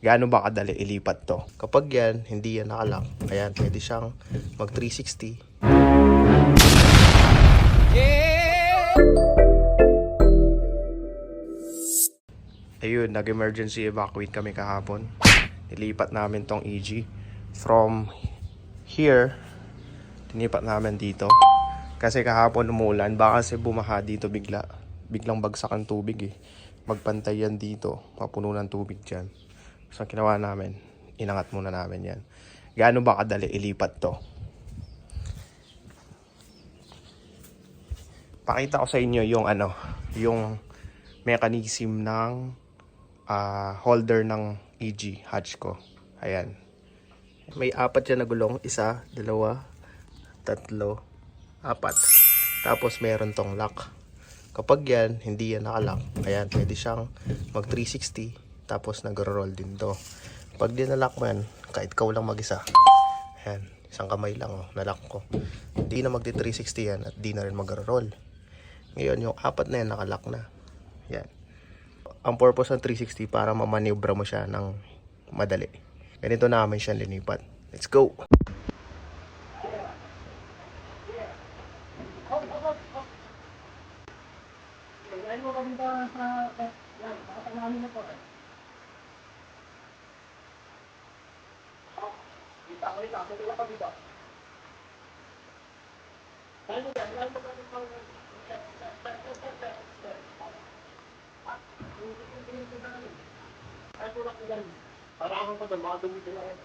Gaano ba kadali ilipat to? Kapag yan, hindi yan nakalock, ayan, pwede siyang mag 360. Ayun, nag-emergency evacuate kami kahapon. Nilipat namin tong EG from here, tinipat namin dito. Kasi kahapon umulan, baka kasi bumaha dito biglang bagsak ang tubig eh. Magpantay yan dito, mapuno ng tubig dyan. So ginawa namin, inangat muna namin yan. Gaano ba kadali ilipat to? Pakita ko sa inyo yung yung mechanism ng holder ng EG hatch ko. Ayan. May apat yan na gulong. Isa, dalawa, tatlo, apat. Tapos meron tong lock. Kapag yan, hindi yan nakalock, ayan, pwede siyang mag 360. Tapos nag-roll din to. Pag dinalock mo yan, kahit ikaw lang mag-isa, ayan, isang kamay lang nalock ko. Hindi na mag 360 yan at di na rin mag-roll. Ngayon, yung apat na yan nakalock na. Yan. Ang purpose ng 360 para mamanibra mo siya ng madali. Ganito namin siya linipat. Let's go! Para ako pa mga dumi ko lang.